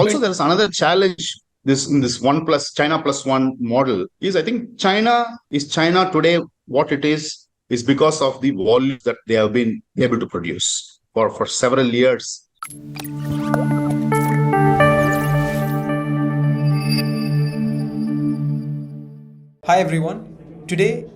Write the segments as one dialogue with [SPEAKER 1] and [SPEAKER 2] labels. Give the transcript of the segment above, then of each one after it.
[SPEAKER 1] Also, there's another challenge. This one plus China plus one model is, I think, China today what it is because of the volumes that they have been able to produce for several years.
[SPEAKER 2] Hi everyone. Today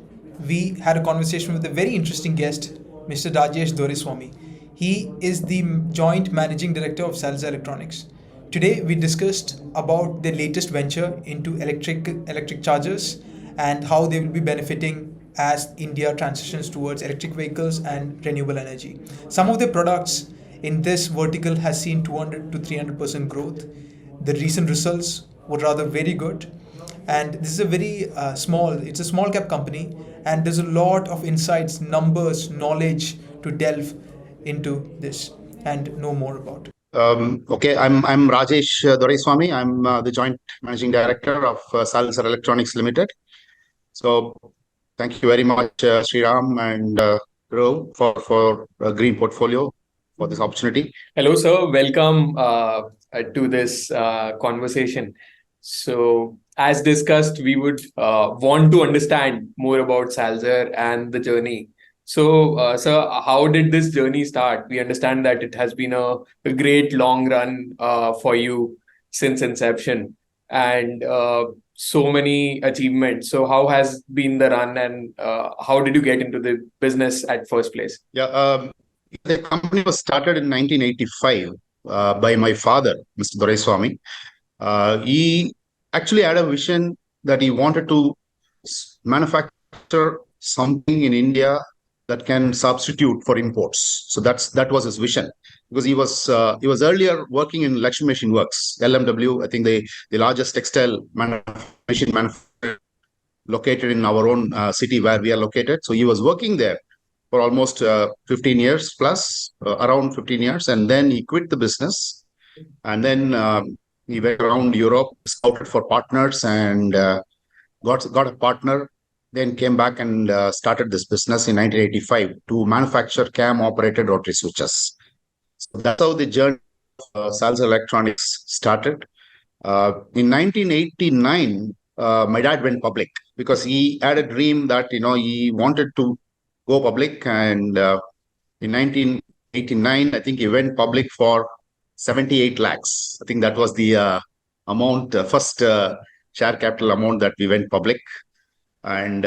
[SPEAKER 2] we had a conversation with a very interesting guest, Mr. Rajesh Doraiswamy. He is the joint managing director of Salzer Electronics. Today we discussed about their latest venture into electric chargers and how they will be benefiting as India transitions towards electric vehicles and renewable energy. Some of the products in this vertical has seen 200 to 300% growth. The recent results were rather very good, and this is a very it's a small cap company, and there's a lot of insights, numbers, knowledge to delve into this and know more about.
[SPEAKER 1] Okay, I'm Rajesh Doraiswamy. I'm the joint managing director of Salzer Electronics Limited. So thank you very much, Sriram and Ro, for Green Portfolio for this opportunity.
[SPEAKER 3] Hello, sir. Welcome to this conversation. So, as discussed, we would want to understand more about Salzer and the journey. So, sir, how did this journey start? We understand that it has been a great long run for you since inception, and so many achievements. So, how has been the run, and how did you get into the business at first place?
[SPEAKER 1] Yeah, the company was started in 1985 by my father, Mr. Doraiswamy. He actually had a vision that he wanted to manufacture something in India that can substitute for imports. So that was his vision, because he was earlier working in Lakshmi Machine Works, LMW. I think the largest textile machine manufacturer located in our own city where we are located. So he was working there for almost 15 years plus, around 15 years, and then he quit the business, and then he went around Europe, scouted for partners, and got a partner. Then came back and started this business in 1985 to manufacture cam-operated rotary switches. So that's how the journey of Salzer Electronics started. In 1989, my dad went public because he had a dream that he wanted to go public, and in 1989, I think he went public for 78 lakhs. I think that was the amount, first share capital amount that we went public. And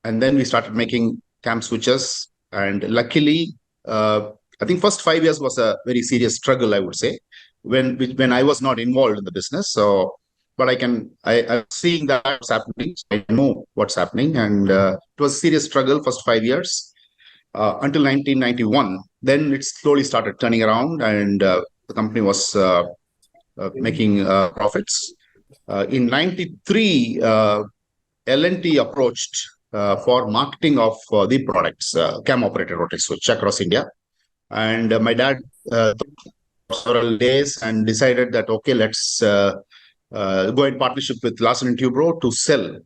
[SPEAKER 1] then we started making cam switches. And luckily, I think first 5 years was a very serious struggle, I would say, when I was not involved in the business. So, but I'm seeing that what's happening. I know what's happening. And it was a serious struggle first 5 years until 1991. Then it slowly started turning around, and the company was making profits. In 93, L&T approached for marketing of the products, cam-operated rotary switch across India. And my dad took several days and decided that, okay, let's go in partnership with Larsen & Toubro to sell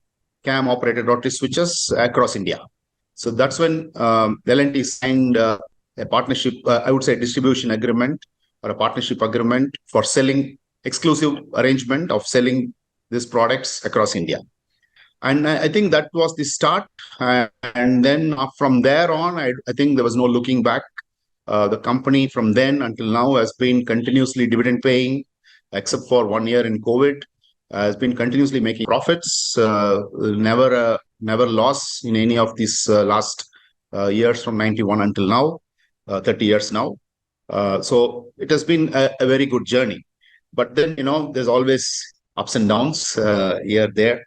[SPEAKER 1] cam-operated rotary switches across India. So that's when L&T signed a partnership, I would say distribution agreement or a partnership agreement for selling, exclusive arrangement of selling these products across India. And I think that was the start. And then from there on, I think there was no looking back. The company from then until now has been continuously dividend paying, except for 1 year in COVID, has been continuously making profits, never loss in any of these last years from 91 until now, 30 years now. So it has been a very good journey. But then, there's always ups and downs here, there.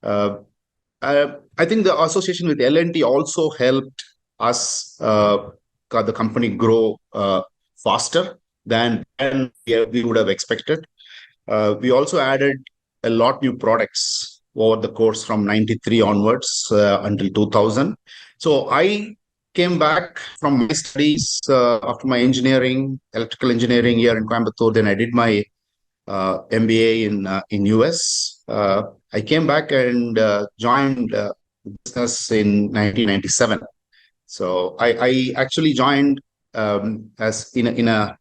[SPEAKER 1] I think the association with L&T also helped us, the company grow faster than we would have expected. We also added a lot new products over the course from 93 onwards until 2000. So I came back from my studies after my electrical engineering here in Coimbatore. Then I did my MBA in US. I came back and joined business in 1997. So I actually joined as in a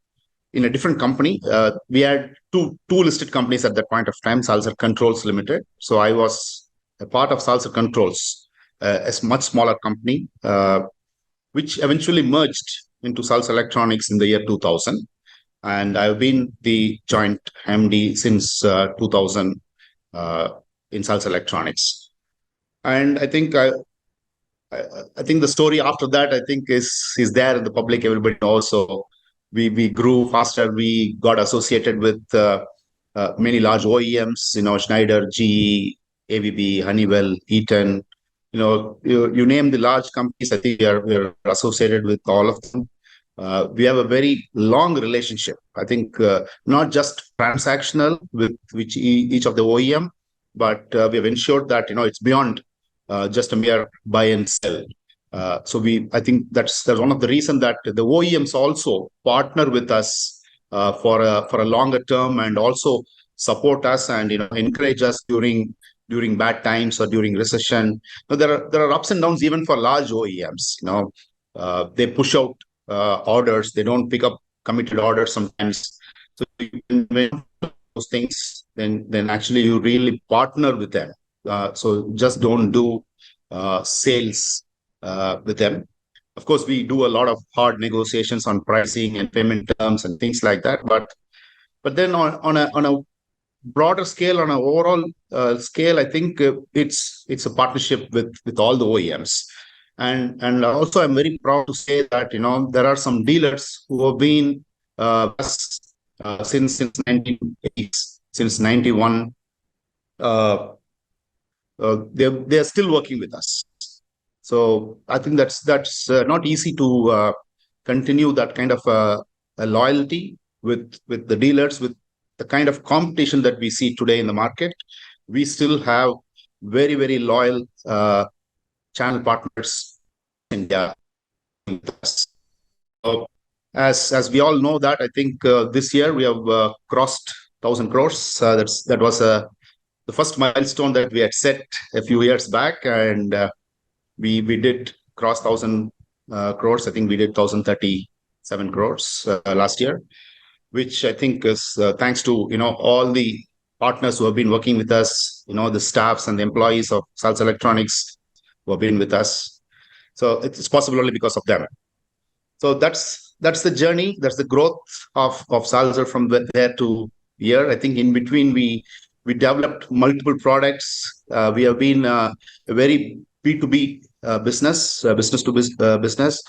[SPEAKER 1] in a different company. We had two listed companies at that point of time, Salzer Controls Limited. So I was a part of Salzer Controls, a much smaller company, which eventually merged into Salzer Electronics in the year 2000. And I've been the joint MD since 2000 in Salzer Electronics. And I think the story after that, I think, is there in the public. Everybody knows. So we grew faster. We got associated with many large OEMs, Schneider, GE, ABB, Honeywell, Eaton. You name the large companies. I think we're associated with all of them. We have a very long relationship. I think not just transactional with which each of the OEM, but we have ensured that it's beyond just a mere buy and sell. I think that's one of the reasons that the OEMs also partner with us for a longer term, and also support us and encourage us during bad times or during recession. There are ups and downs even for large OEMs. They push out orders. They don't pick up committed orders sometimes. So when those things, then actually you really partner with them. So just don't do sales with them. Of course, we do a lot of hard negotiations on pricing and payment terms and things like that. But then on a broader scale, on an overall scale, I think it's a partnership with all the OEMs. And also, I'm very proud to say that there are some dealers who have been since 1980s, since 91. They're still working with us. So I think that's not easy to continue that kind of a loyalty with the dealers, with the kind of competition that we see today in the market. We still have very, very loyal channel partners in India. So as we all know that, I think this year we have crossed 1,000 crores. That was the first milestone that we had set a few years back, and we did cross 1,000 crores. I think we did 1,037 crores last year, which I think is thanks to all the partners who have been working with us, the staffs and the employees of Salzer Electronics who have been with us. So it's possible only because of them. So that's the journey. That's the growth of Salzer from there to here. I think in between we developed multiple products. We have been a very B2B business to business,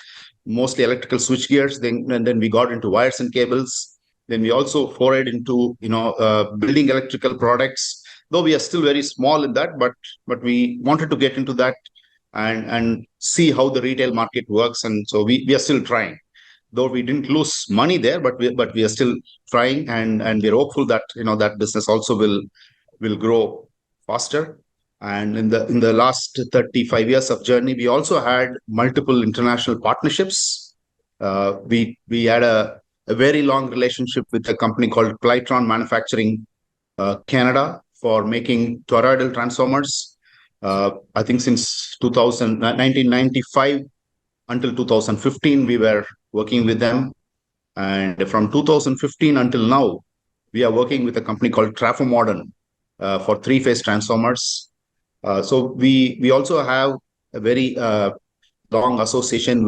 [SPEAKER 1] mostly electrical switchgears. Then we got into wires and cables. Then we also forayed into building electrical products. Though we are still very small in that, but we wanted to get into that and see how the retail market works. And so we are still trying. Though we didn't lose money there, but we are still trying, and we're hopeful that that business also will grow faster. And in the last 35 years of journey, we also had multiple international partnerships. We had a very long relationship with a company called Clytron Manufacturing Canada for making toroidal transformers. I think since 1995 until 2015, we were working with them. And from 2015 until now, we are working with a company called Trafomodern for three-phase transformers. So we also have a very long association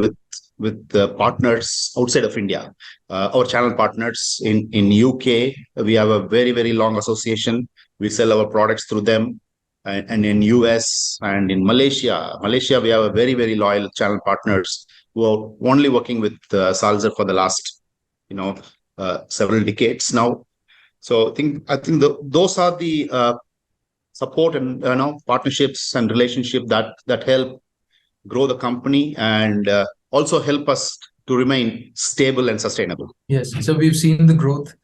[SPEAKER 1] with partners outside of India. Our channel partners in UK, we have a very, very long association. We sell our products through them. And in US and in Malaysia, we have a very, very loyal channel partners who are only working with Salzer for the last, several decades now. So I think those are the support and partnerships and relationship that help grow the company and also help us to remain stable and sustainable.
[SPEAKER 2] Yes. So we've seen the growth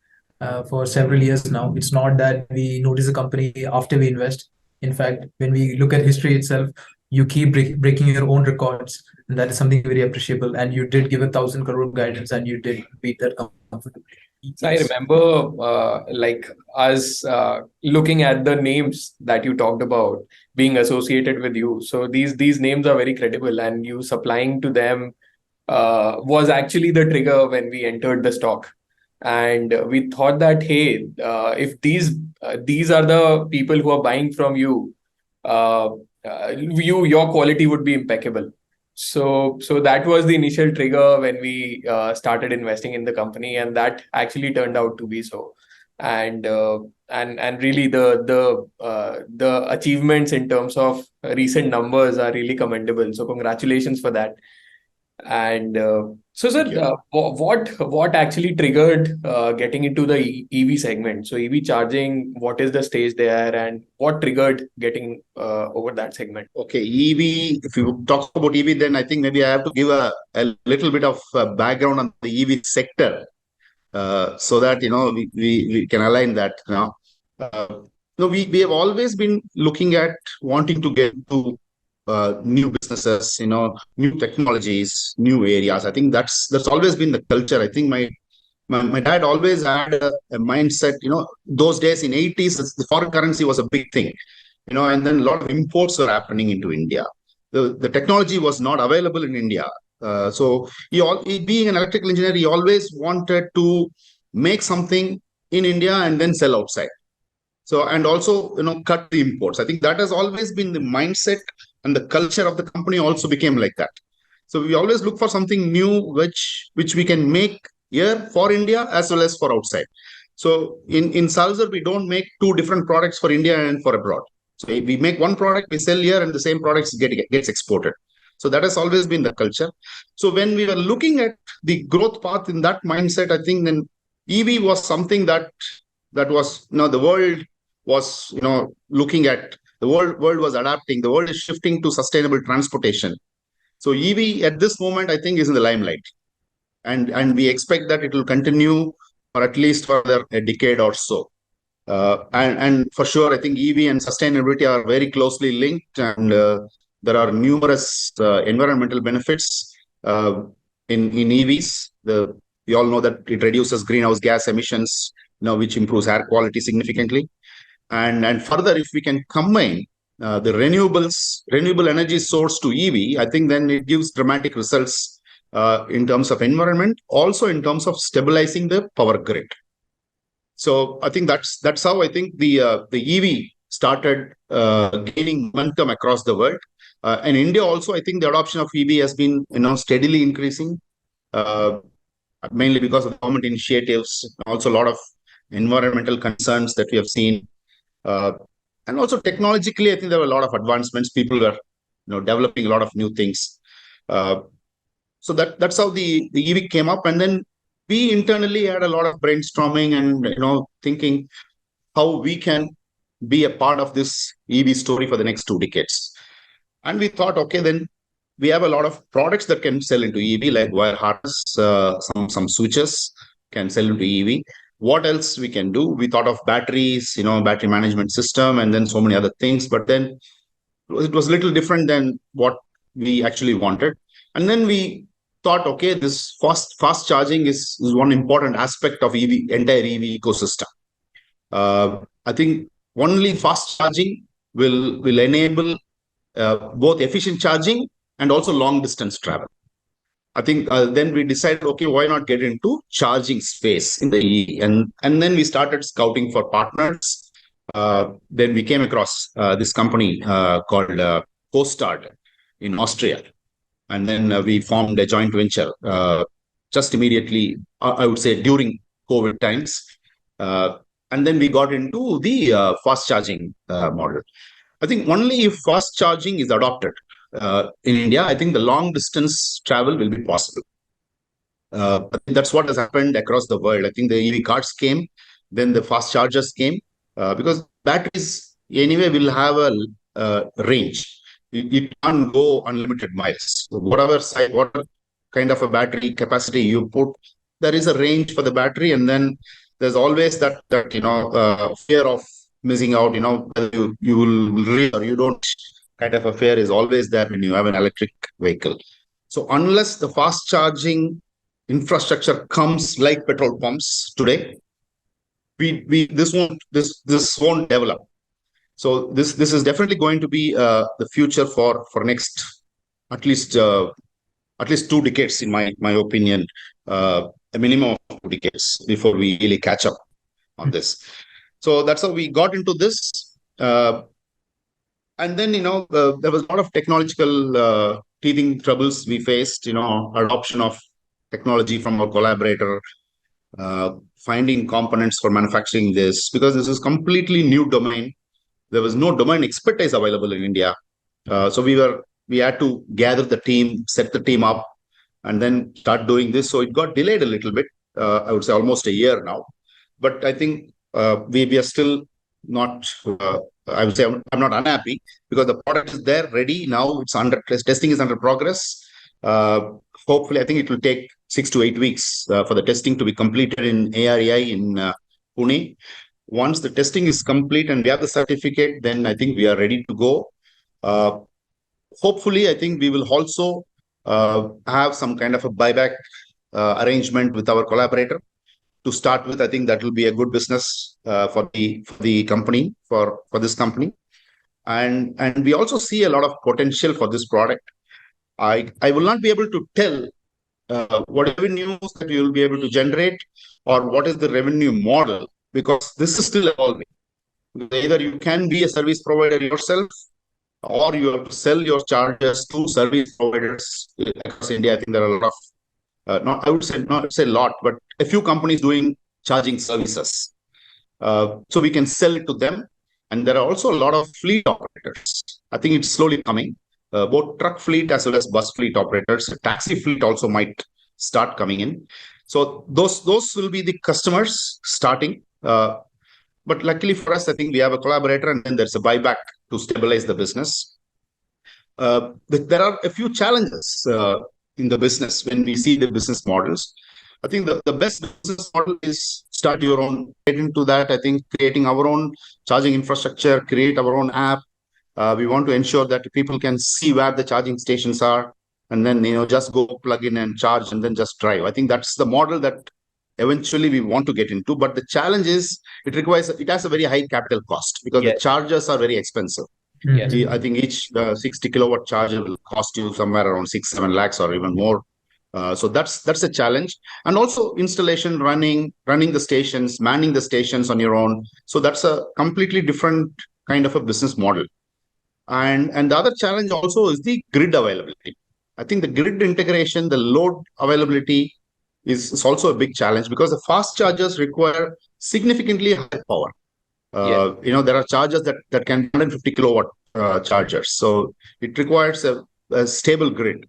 [SPEAKER 2] for several years now. It's not that we notice a company after we invest. In fact, when we look at history itself, you keep breaking your own records, and that is something very appreciable. And you did give 1,000 crore guidance, and you did beat that comfortably.
[SPEAKER 3] So I remember like us looking at the names that you talked about being associated with you. So these names are very credible, and you supplying to them was actually the trigger when we entered the stock. And we thought that, hey, if these are the people who are buying from you, uh, your quality would be impeccable. So that was the initial trigger when we started investing in the company, and that actually turned out to be so. And and really the achievements in terms of recent numbers are really commendable. So congratulations for that. And so, sir,
[SPEAKER 1] Thank you.
[SPEAKER 3] what actually triggered getting into the EV segment? So, EV charging, what is the stage there, and what triggered getting over that segment?
[SPEAKER 1] Okay, EV, if you talk about EV, then I think maybe I have to give a little bit of background on the EV sector, so that we can align that now. No, we have always been looking at wanting to get to new businesses, new technologies, new areas. I think that's always been the culture. I think my dad always had a mindset. Those days in 80s, the foreign currency was a big thing. And then a lot of imports were happening into India. The technology was not available in India. So he, being an electrical engineer, he always wanted to make something in India and then sell outside. So, and also, cut the imports. I think that has always been the mindset, and the culture of the company also became like that. So we always look for something new, which we can make here for India as well as for outside. So in Salzer, we don't make two different products for India and for abroad. So we make one product, we sell here, and the same products gets exported. So that has always been the culture. So when we were looking at the growth path in that mindset, I think then EV was something that was, the world was, looking at. The world was adapting. The world is shifting to sustainable transportation. So EV at this moment, I think, is in the limelight, and we expect that it will continue for at least further a decade or so. And for sure, I think EV and sustainability are very closely linked, and there are numerous environmental benefits in EVs. We all know that it reduces greenhouse gas emissions, which improves air quality significantly. And further, if we can combine the renewable energy source to EV, I think then it gives dramatic results in terms of environment, also in terms of stabilizing the power grid. So I think that's how I think the EV started gaining momentum across the world. And India also, I think the adoption of EV has been steadily increasing, mainly because of government initiatives, also a lot of environmental concerns that we have seen. And also technologically, I think there were a lot of advancements. People were developing a lot of new things. So that's how the EV came up. And then we internally had a lot of brainstorming and thinking how we can be a part of this EV story for the next 2 decades. And we thought, okay, then we have a lot of products that can sell into EV, like wire harness, some switches can sell into EV. What else we can do? We thought of batteries, battery management system, and then so many other things. But then it was a little different than what we actually wanted. And then we thought, okay, this fast charging is one important aspect of entire EV ecosystem. I think only fast charging will enable both efficient charging and also long distance travel. I think then we decided, okay, why not get into charging space in the EV? And then we started scouting for partners. Then we came across this company called Costard in Austria. And then we formed a joint venture just immediately, I would say, during COVID times. And then we got into the fast charging model. I think only if fast charging is adopted in India, I think the long distance travel will be possible. That's what has happened across the world. I think the EV cars came, then the fast chargers came, because batteries anyway will have a range. It can't go unlimited miles. So whatever kind of a battery capacity you put, there is a range for the battery, and then there's always that fear of missing out. Whether you will reach or you don't, kind of a fear is always there when you have an electric vehicle. So unless the fast charging infrastructure comes like petrol pumps today, this won't develop. So this is definitely going to be the future for next at least 2 decades, in my opinion, a minimum of decades before we really catch up on this. So that's how we got into this. And then, there was a lot of technological teething troubles we faced, adoption of technology from our collaborator, finding components for manufacturing this, because this is completely new domain. There was no domain expertise available in India. So we had to gather the team, set the team up, and then start doing this. So it got delayed a little bit. I would say almost a year now. But I think we are still not, I would say I'm not unhappy, because the product is there, ready. Now it's under testing is under progress. Hopefully, I think it will take 6 to 8 weeks for the testing to be completed in AREI in Pune. Once the testing is complete and we have the certificate, then I think we are ready to go. Hopefully, I think we will also have some kind of a buyback arrangement with our collaborator. To start with, I think that will be a good business for the company, for this company. And we also see a lot of potential for this product. I will not be able to tell what revenues that you will be able to generate or what is the revenue model, because this is still evolving. Either you can be a service provider yourself, or you have to sell your chargers to service providers across India. I think there are a lot of, I would say not say a lot, but a few companies doing charging services. So we can sell it to them. And there are also a lot of fleet operators. I think it's slowly coming. Both truck fleet as well as bus fleet operators. Taxi fleet also might start coming in. So those will be the customers starting. But luckily for us, I think we have a collaborator, and then there's a buyback to stabilize the business. There are a few challenges in the business when we see the business models. I think the best business model is start your own, get into that. I think creating our own charging infrastructure, create our own app. We want to ensure that people can see where the charging stations are, and then just go plug in and charge and then just drive. I think that's the model that eventually we want to get into. But the challenge is it has a very high capital cost, because the chargers are very expensive.
[SPEAKER 3] Yes.
[SPEAKER 1] I think each 60 kilowatt charger will cost you somewhere around 6-7 lakhs or even more. So that's a challenge. And also installation, running the stations, manning the stations on your own. So that's a completely different kind of a business model. And the other challenge also is the grid availability. I think the grid integration, the load availability is also a big challenge, because the fast chargers require significantly higher power. There are chargers that can be 150 kilowatt chargers. So it requires a stable grid.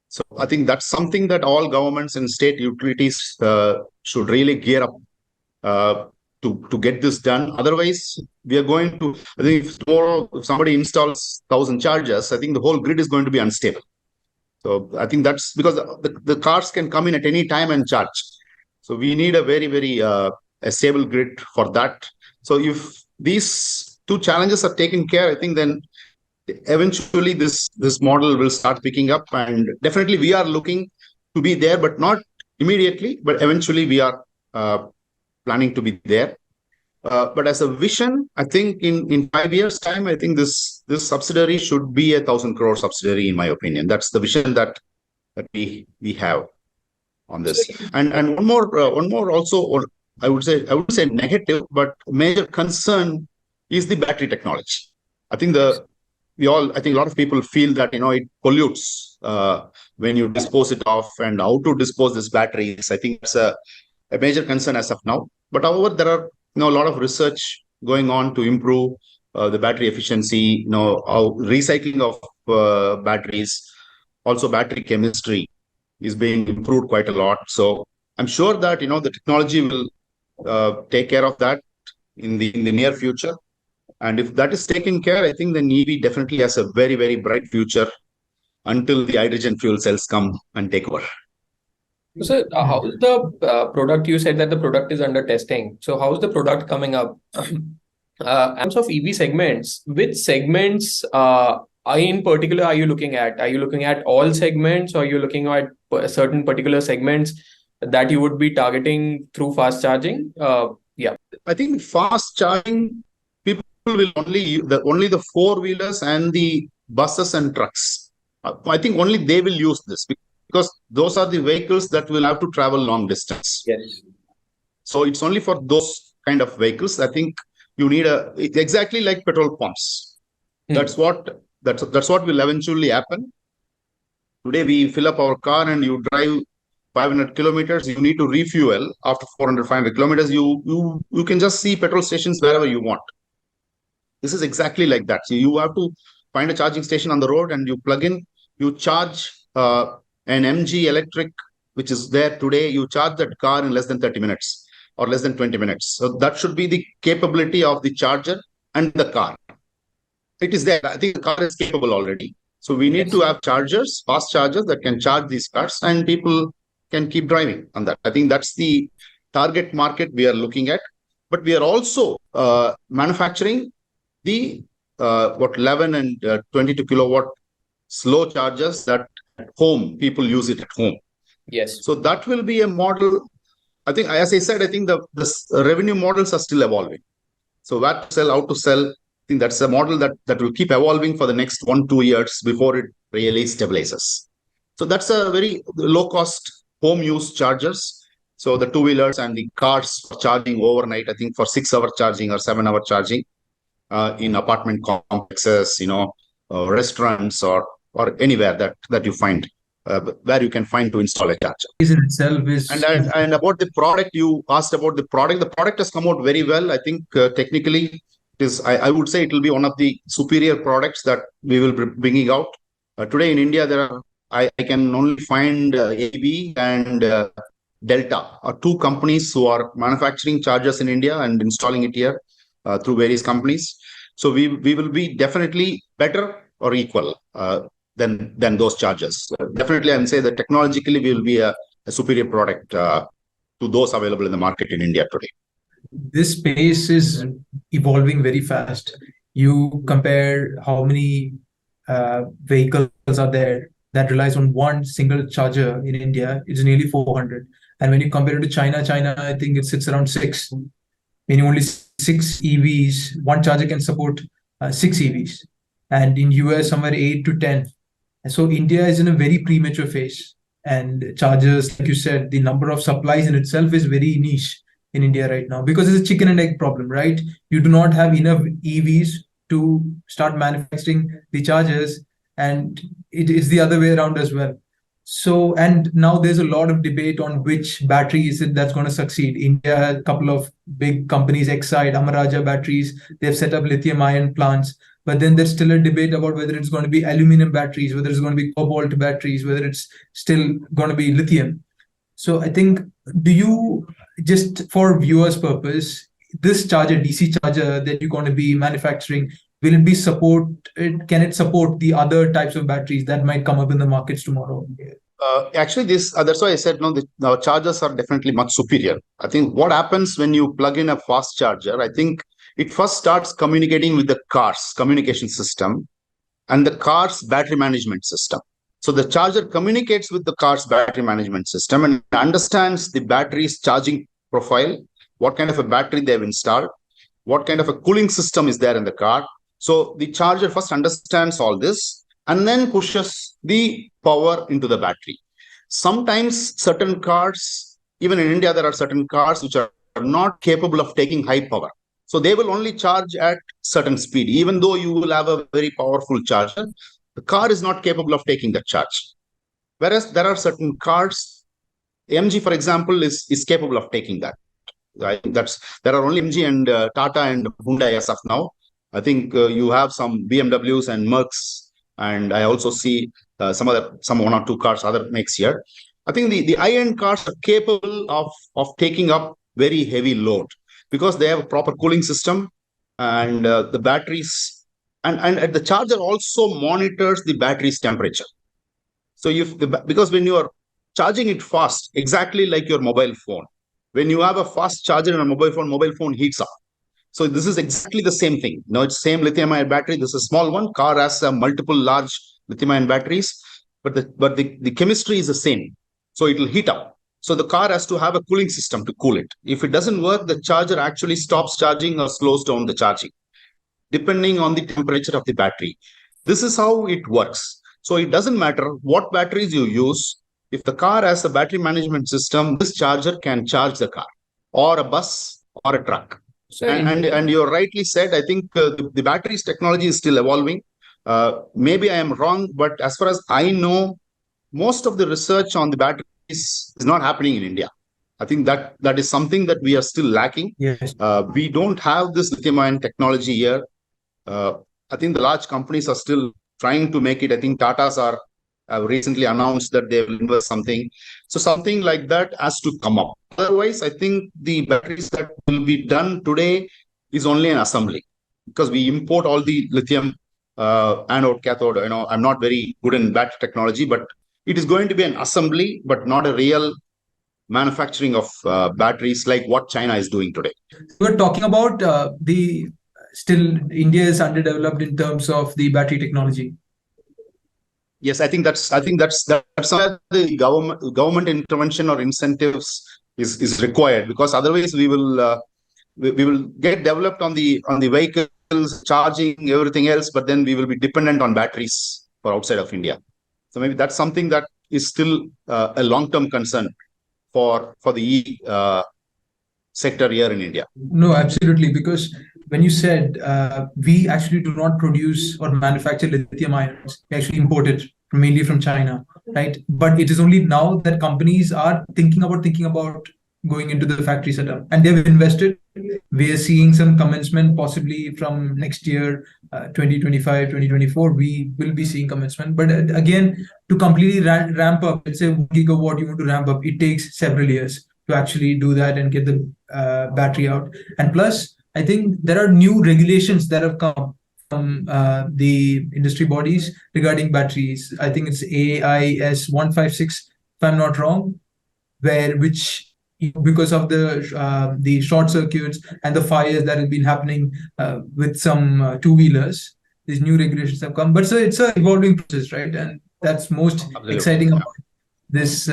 [SPEAKER 1] So I think that's something that all governments and state utilities should really gear up to get this done. Otherwise, we are going to, I think if tomorrow if somebody installs 1,000 chargers, I think the whole grid is going to be unstable. So I think that's because the cars can come in at any time and charge. So we need a very, very a stable grid for that. So if these two challenges are taken care, I think then eventually this model will start picking up. And definitely we are looking to be there, but not immediately, but eventually we are planning to be there. But as a vision, I think in 5 years' time, I think this subsidiary should be 1,000 crore subsidiary, in my opinion. That's the vision that we have on this. And one more also, or I would say negative, but major concern is the battery technology. I think a lot of people feel that it pollutes when you dispose it off, and how to dispose these batteries. I think it's a major concern as of now. But however, there are a lot of research going on to improve the battery efficiency, how recycling of batteries, also battery chemistry is being improved quite a lot. So I'm sure that the technology will take care of that in the near future. And if that is taken care, I think then EV definitely has a very, very bright future until the hydrogen fuel cells come and take over.
[SPEAKER 3] So how's the product? You said that the product is under testing. So how's the product coming up? In terms of EV segments, which segments in particular are you looking at? Are you looking at all segments, or are you looking at certain particular segments that you would be targeting through fast charging?
[SPEAKER 1] I think fast charging, people will only the four-wheelers and the buses and trucks. I think only they will use this, because those are the vehicles that will have to travel long distance.
[SPEAKER 3] Yes.
[SPEAKER 1] So it's only for those kind of vehicles. I think you need exactly like petrol pumps. That's what will eventually happen. Today we fill up our car and you drive 500 kilometers. You need to refuel after 400, 500 kilometers. You can just see petrol stations wherever you want. This is exactly like that. So you have to find a charging station on the road and you plug in. You charge an MG electric, which is there today. You charge that car in less than 30 minutes or less than 20 minutes. So that should be the capability of the charger and the car. It is there. I think the car is capable already. So we need to have chargers, fast chargers that can charge these cars and people can keep driving on that. I think that's the target market we are looking at. But we are also manufacturing the 11 and 22 kilowatt slow chargers that at home people use it at home.
[SPEAKER 3] Yes.
[SPEAKER 1] So that will be a model. I think, as I said, I think the revenue models are still evolving. So where to sell, how to sell. I think that's a model that will keep evolving for the next 1-2 years before it really stabilizes. So that's a very low cost home use chargers. So the two-wheelers and the cars for charging overnight, I think for 6-hour charging or 7-hour charging in apartment complexes, restaurants or anywhere that you find where you can find to install a charger.
[SPEAKER 2] In itself is
[SPEAKER 1] and about the product, you asked about the product. The product has come out very well. I think technically it is. I would say it will be one of the superior products that we will be bringing out today in India. I can only find AB and Delta are two companies who are manufacturing chargers in India and installing it here through various companies. So we will be definitely better or equal than those chargers. Definitely, I would say that technologically we will be a superior product to those available in the market in India today.
[SPEAKER 2] This space is evolving very fast. You compare how many vehicles are there that relies on one single charger in India, it's nearly 400. And when you compare it to China, I think it sits around 6. Meaning only 6 EVs, one charger can support 6 EVs. And in US, somewhere 8 to 10. And so India is in a very premature phase. And chargers, like you said, the number of supplies in itself is very niche in India right now because it's a chicken and egg problem, right? You do not have enough EVs to start manufacturing the chargers, and it is the other way around as well. So, and now there's a lot of debate on which battery is it that's going to succeed. India has a couple of big companies, Exide, Amaraja Batteries, they've set up lithium ion plants. But then there's still a debate about whether it's going to be aluminum batteries, whether it's going to be cobalt batteries, whether it's still going to be lithium. So I think, do you, just for viewers' purpose, this charger, DC charger that you're going to be manufacturing, will it be can it support the other types of batteries that might come up in the markets tomorrow?
[SPEAKER 1] Actually, that's why I said, no, the chargers are definitely much superior. I think what happens when you plug in a fast charger, I think it first starts communicating with the car's communication system and the car's battery management system. So the charger communicates with the car's battery management system and understands the battery's charging profile, what kind of a battery they've installed, what kind of a cooling system is there in the car. So the charger first understands all this and then pushes the power into the battery. Sometimes certain cars, even in India, there are certain cars which are not capable of taking high power. So they will only charge at certain speed. Even though you will have a very powerful charger, the car is not capable of taking that charge. Whereas there are certain cars, MG, for example, is capable of taking that. I think there are only MG and Tata and Hyundai as of now. I think you have some BMWs and Mercs, and I also see some 1 or 2 cars, other makes here. I think the high-end cars are capable of taking up very heavy load because they have a proper cooling system and the batteries and the charger also monitors the battery's temperature. So because when you are charging it fast, exactly like your mobile phone, when you have a fast charger in a mobile phone heats up. So this is exactly the same thing. Now it's same lithium-ion battery. This is a small one. Car has multiple large lithium-ion batteries, but the chemistry is the same. So it will heat up. So the car has to have a cooling system to cool it. If it doesn't work, the charger actually stops charging or slows down the charging, depending on the temperature of the battery. This is how it works. So it doesn't matter what batteries you use. If the car has a battery management system, this charger can charge the car or a bus or a truck. And you're rightly said, I think the batteries technology is still evolving. Maybe I am wrong, but as far as I know, most of the research on the batteries is not happening in India. I think that is something that we are still lacking.
[SPEAKER 2] Yes.
[SPEAKER 1] We don't have this lithium-ion technology here. I think the large companies are still trying to make it. I think Tata's have recently announced that they will invest something. So something like that has to come up. Otherwise, I think the batteries that will be done today is only an assembly, because we import all the lithium anode, cathode. I'm not very good in battery technology, but it is going to be an assembly, but not a real manufacturing of batteries like what China is doing today.
[SPEAKER 2] We're talking about the still India is underdeveloped in terms of the battery technology.
[SPEAKER 1] Yes, I think that's where the government intervention or incentives is required, because otherwise we will get developed on the vehicles, charging, everything else, but then we will be dependent on batteries for outside of India. So maybe that's something that is still a long-term concern for the sector here in India.
[SPEAKER 2] No, absolutely. Because when you said we actually do not produce or manufacture lithium ions, we actually import it mainly from China, right? But it is only now that companies are thinking about going into the factory setup, and they've invested. We are seeing some commencement possibly from next year, 2025, 2024. We will be seeing commencement. But again, to completely ramp up, let's say 1 gigawatt you want to ramp up, it takes several years to actually do that and get the battery out. And plus, I think there are new regulations that have come from the industry bodies regarding batteries. I think it's AIS 156, if I'm not wrong, which because of the short circuits and the fires that have been happening with some two-wheelers, these new regulations have come. But so it's an evolving process, right? And that's most
[SPEAKER 1] Absolutely.
[SPEAKER 2] exciting about this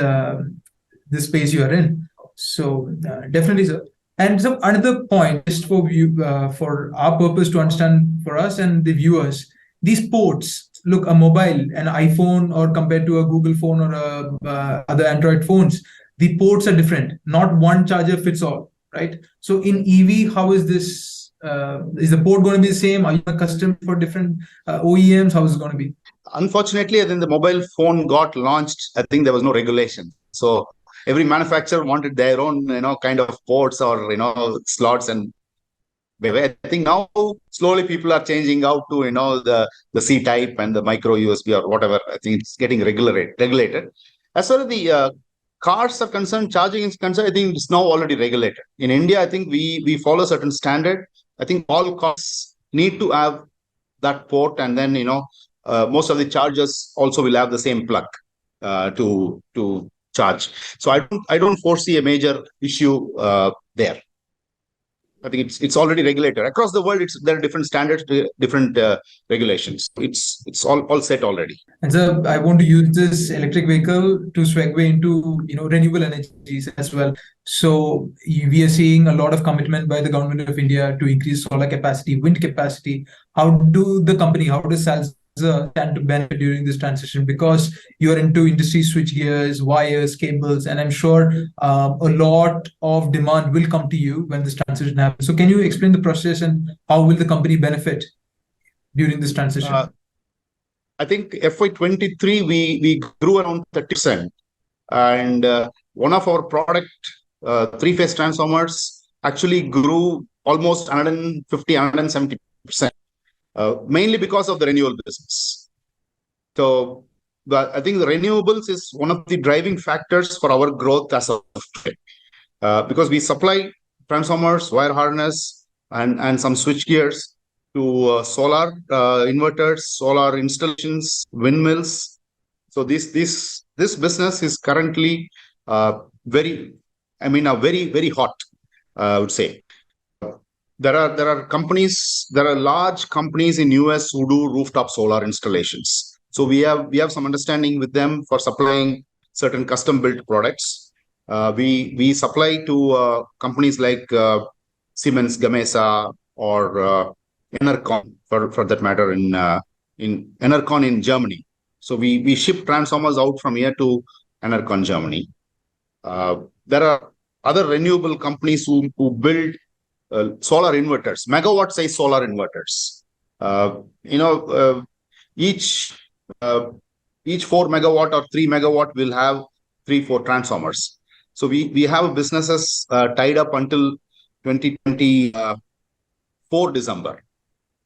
[SPEAKER 2] this space you are in. So definitely, sir. And so another point, just for you, for our purpose to understand for us and the viewers, these ports. Look, a mobile, an iPhone, or compared to a Google phone or other Android phones, the ports are different. Not one charger fits all, right? So in EV, how is this? Is the port going to be the same? Are you accustomed for different OEMs? How is it going to be?
[SPEAKER 1] Unfortunately, I think the mobile phone got launched. I think there was no regulation. So every manufacturer wanted their own, kind of ports or, slots. And I think now slowly people are changing out to, the C type and the micro USB or whatever. I think it's getting regulated. As far as the cars are concerned, charging is concerned, I think it's now already regulated. In India, I think we follow a certain standard. I think all cars need to have that port, and then, most of the chargers also will have the same plug to charge. So I don't foresee a major issue there. I think it's already regulated across the world. There are different standards, different regulations. It's all set already.
[SPEAKER 2] And so I want to use this electric vehicle to segue into renewable energies as well. So we are seeing a lot of commitment by the government of India to increase solar capacity, wind capacity. How does Salzer stand to benefit during this transition? Because you're into industry switch gears, wires, cables, and I'm sure a lot of demand will come to you when this transition happens. So can you explain the process and how will the company benefit during this transition?
[SPEAKER 1] I think FY23 we grew around 30%, and one of our product, three-phase transformers, actually grew almost 150, 170%. Mainly because of the renewable business. So I think the renewables is one of the driving factors for our growth as of today. Because we supply transformers, wire harness, and some switch gears to solar inverters, solar installations, windmills. So this business is currently very hot, I would say. There are large companies in US who do rooftop solar installations. So we have some understanding with them for supplying certain custom built products. We supply to companies like Siemens Gamesa or Enercon for that matter in Enercon in Germany. So we ship transformers out from here to Enercon Germany. There are other renewable companies who build solar inverters, megawatt size solar inverters. Each uh, each 4 megawatt or 3 megawatt will have 3-4 transformers. So we have businesses tied up until 2024 December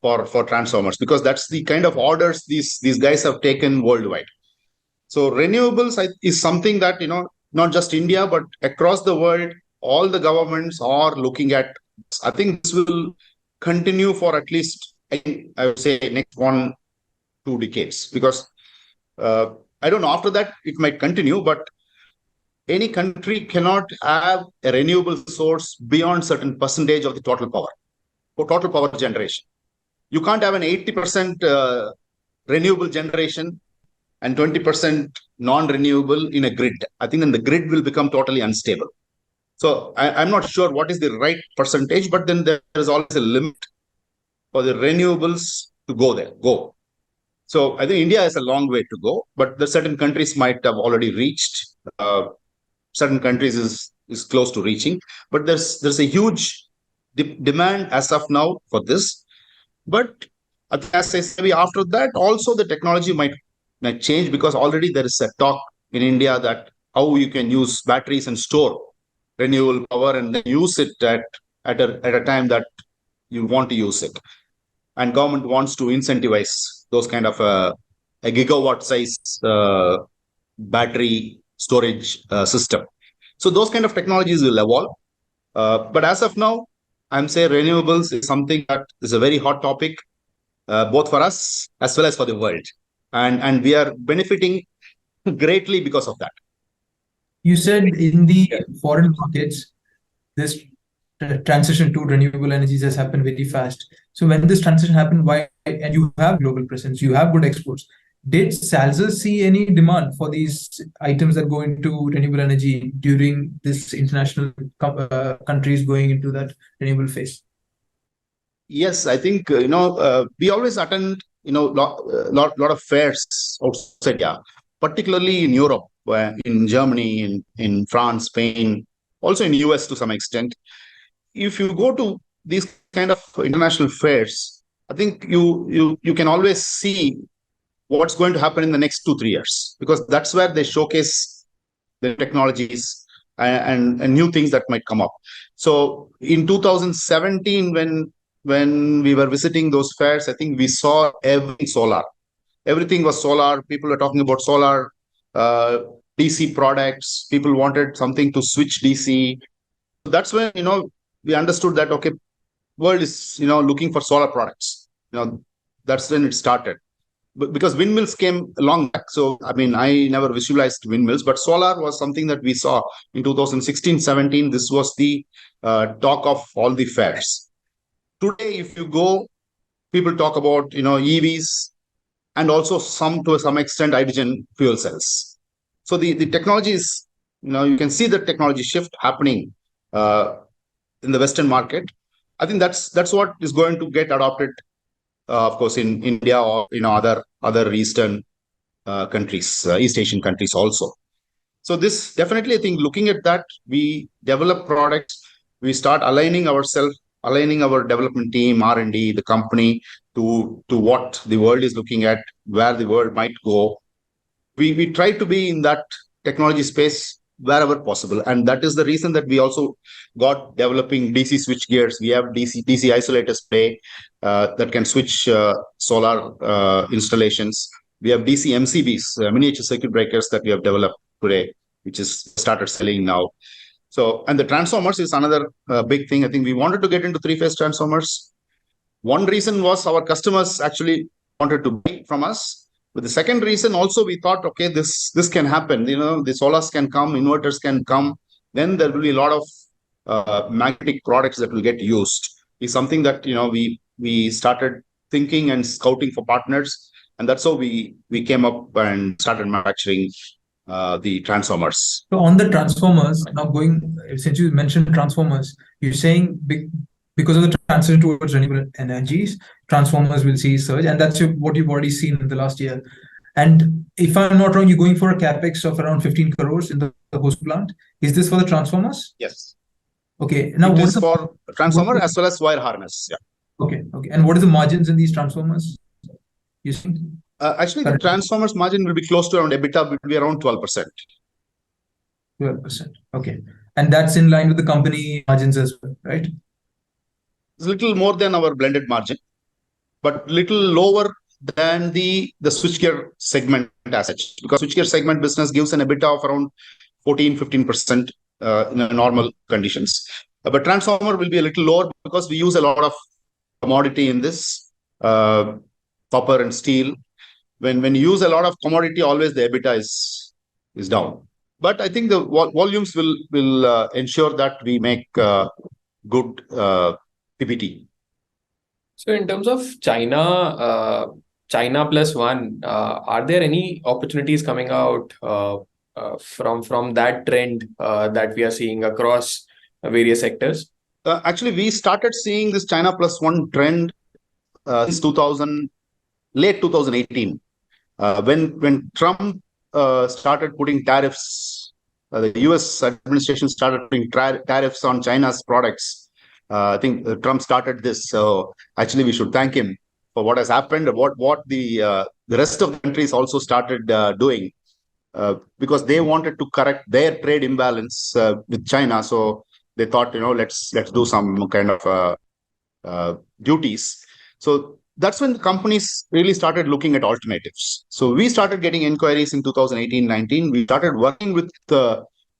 [SPEAKER 1] for transformers, because that's the kind of orders these guys have taken worldwide. So renewables is something that, not just India, but across the world, all the governments are looking at. I think this will continue for at least, I would say, next 1-2 decades, because I don't know, after that, it might continue, but any country cannot have a renewable source beyond certain percentage of the total power, or total power generation. You can't have an 80% renewable generation and 20% non-renewable in a grid. I think then the grid will become totally unstable. So I'm not sure what is the right percentage, but then there is always a limit for the renewables to go. So I think India has a long way to go, but the certain countries might have already reached. Certain countries is close to reaching, but there's a huge demand as of now for this. But as I say, after that, also the technology might change, because already there is a talk in India that how you can use batteries and store renewable power and then use it at a time that you want to use it. And government wants to incentivize those kind of a gigawatt size battery storage system. So those kind of technologies will evolve. But as of now, I'm saying renewables is something that is a very hot topic, both for us as well as for the world. And we are benefiting greatly because of that.
[SPEAKER 2] You said in the foreign markets, this transition to renewable energies has happened very fast. So when this transition happened, and you have global presence, you have good exports, did Salzer see any demand for these items that go into renewable energy during this international countries going into that renewable phase?
[SPEAKER 1] Yes, I think, we always attend, lot of fairs outside, particularly in Europe, in Germany, in France, Spain, also in US to some extent. If you go to these kind of international fairs, I think you can always see what's going to happen in the next 2-3 years, because that's where they showcase the technologies and new things that might come up. So in 2017, when we were visiting those fairs, I think we saw everything solar. Everything was solar. People were talking about solar DC products. People wanted something to switch DC. So that's when, we understood that, okay, world is, looking for solar products. That's when it started. Because windmills came long back. So, I mean, I never visualized windmills, but solar was something that we saw in 2016-17. This was the talk of all the fairs. Today, if you go, people talk about, EVs, and also to some extent, hydrogen fuel cells. So the technology is, you can see the technology shift happening in the Western market. I think that's what is going to get adopted, of course, in India or other Eastern countries, East Asian countries also. So this definitely, I think, looking at that, we develop products, we start aligning our development team, R&D, the company to what the world is looking at, where the world might go. We try to be in that technology space wherever possible, and that is the reason that we also got developing DC switch gears. We have DC isolators today that can switch solar installations. We have DC MCBs, miniature circuit breakers, that we have developed today, which is started selling now. So, and the transformers is another big thing. I think we wanted to get into 3-phase transformers. One reason was our customers actually wanted to buy from us. But the second reason also, we thought, okay, this can happen. The solars can come, inverters can come. Then there will be a lot of magnetic products that will get used. It's something that we started thinking and scouting for partners, and that's how we came up and started manufacturing the transformers.
[SPEAKER 2] So on the transformers, now since you mentioned transformers, you're saying because of the transition towards renewable energies, transformers will see surge, and that's what you've already seen in the last year. And if I'm not wrong, you're going for a capex of around 15 crores in the Hosur plant. Is this for the transformers?
[SPEAKER 1] Yes.
[SPEAKER 2] Okay. Now,
[SPEAKER 1] It
[SPEAKER 2] what
[SPEAKER 1] is
[SPEAKER 2] is the
[SPEAKER 1] for transformer as well as wire harness. Yeah.
[SPEAKER 2] okay? Okay. And what is the margins in these transformers? You think?
[SPEAKER 1] Actually, the transformers margin will be close to around EBITDA, will be around 12%.
[SPEAKER 2] 12%. Okay. And that's in line with the company margins as well, right?
[SPEAKER 1] It's a little more than our blended margin, but little lower than the switchgear segment as such, because switchgear segment business gives an EBITDA of around 14-15% in a normal conditions. But transformer will be a little lower because we use a lot of commodity in this, copper and steel. When you use a lot of commodity, always the EBITDA is down. But I think the volumes will ensure that we make good PBT.
[SPEAKER 3] So in terms of China plus one, are there any opportunities coming out from that trend that we are seeing across various sectors?
[SPEAKER 1] Actually, we started seeing this China plus one trend since late 2018, when Trump started putting tariffs. The U.S. administration started putting tariffs on China's products. I think Trump started this. So actually, we should thank him for what has happened. What the rest of the countries also started doing, because they wanted to correct their trade imbalance with China. So they thought, let's do some kind of duties. So that's when the companies really started looking at alternatives. So we started getting inquiries in 2018-19. We started working with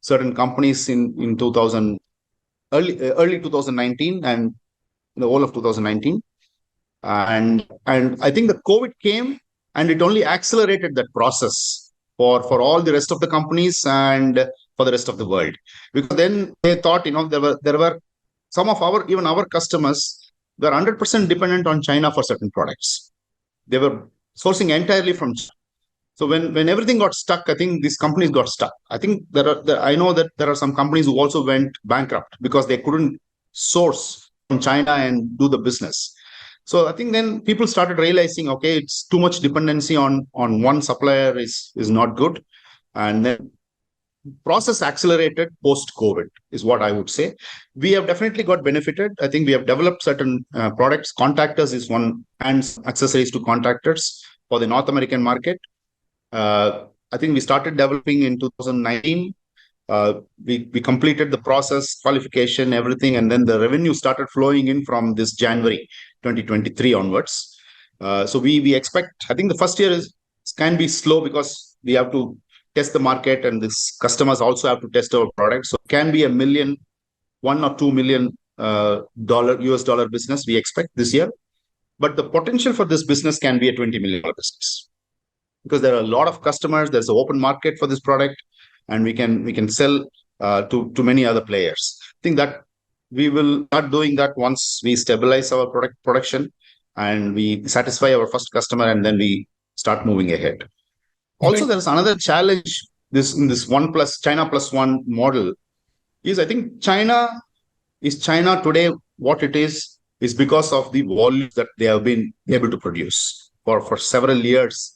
[SPEAKER 1] certain companies in 2000, early 2019 and the whole of 2019. And I think the COVID came and it only accelerated that process for all the rest of the companies and for the rest of the world. Because then they thought, there were some of our customers were 100% dependent on China for certain products. They were sourcing entirely from China. So when everything got stuck, I think these companies got stuck. I think I know that there are some companies who also went bankrupt because they couldn't source from China and do the business. So I think then people started realizing, okay, it's too much dependency on one supplier is not good. And then process accelerated post-COVID is what I would say. We have definitely got benefited. I think we have developed certain products. Contactors is one, and accessories to contactors for the North American market. I think we started developing in 2019. We completed the process, qualification, everything, and then the revenue started flowing in from this January 2023 onwards. So we expect, I think the first year can be slow because we have to test the market and this customers also have to test our products. So it can be $1 or $2 million US dollar business we expect this year. But the potential for this business can be a $20 million business because there are a lot of customers. There's an open market for this product, and we can sell to many other players. I think that we will start doing that once we stabilize our production and we satisfy our first customer, and then we start moving ahead. Also, there's another challenge in this China plus one model is, I think China today. What it is because of the volumes that they have been able to produce for several years.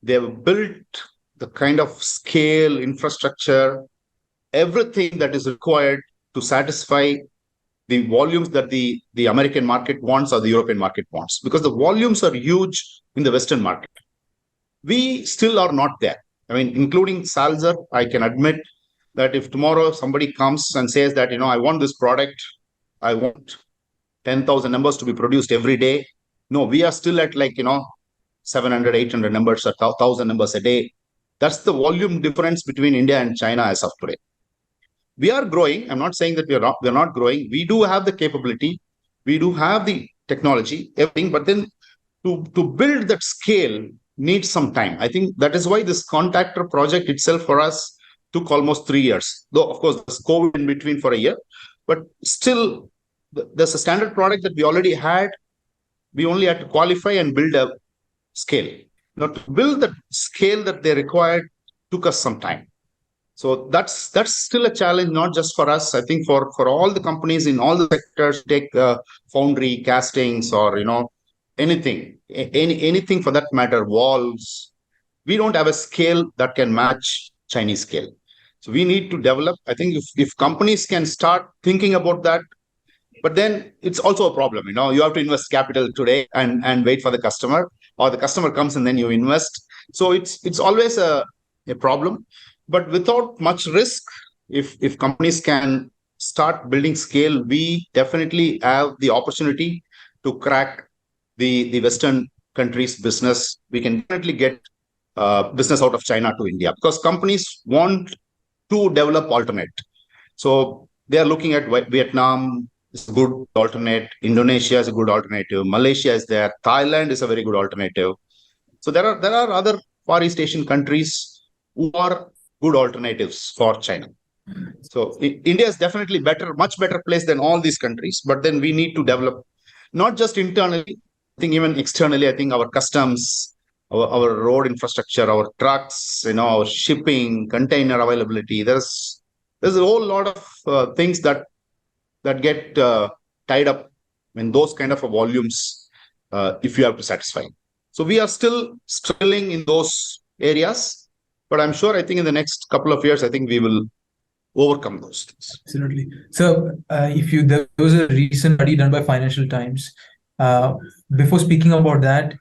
[SPEAKER 1] They have built the kind of scale, infrastructure, everything that is required to satisfy the volumes that the American market wants or the European market wants, because the volumes are huge in the Western market. We still are not there. I mean, including Salzer, I can admit that if tomorrow somebody comes and says that, I want this product, I want 10,000 numbers to be produced every day. No, we are still at 700, 800 numbers or 1,000 numbers a day. That's the volume difference between India and China as of today. We are growing. I'm not saying that we're not growing. We do have the capability. We do have the technology, everything, but then to build that scale needs some time. I think that is why this contactor project itself for us took almost 3 years. Though, of course, there's COVID in between for a year, but still there's a standard product that we already had. We only had to qualify and build a scale. Now, to build the scale that they required took us some time. So that's still a challenge, not just for us. I think for all the companies in all the sectors, take foundry, castings, or anything for that matter, walls. we don't have a scale that can match Chinese scale. So we need to develop. I think if companies can start thinking about that, but then it's also a problem. You have to invest capital today and wait for the customer, or the customer comes and then you invest. So it's always a problem. But without much risk, if companies can start building scale, we definitely have the opportunity to crack the Western countries' business. We can definitely get business out of China to India, because companies want to develop alternate. So they are looking at Vietnam is a good alternate, Indonesia is a good alternative, Malaysia is there, Thailand is a very good alternative. So there are other Far East Asian countries who are good alternatives for China. So India is definitely much better place than all these countries. But then we need to develop not just internally, I think even externally. I think our customs, our road infrastructure, our trucks, our shipping, container availability. There's a whole lot of things that get tied up in those kind of volumes if you have to satisfy. So we are still struggling in those areas, but I'm sure, I think in the next couple of years, I think we will overcome those things.
[SPEAKER 2] Absolutely. So there was a recent study done by Financial Times. Before speaking about that,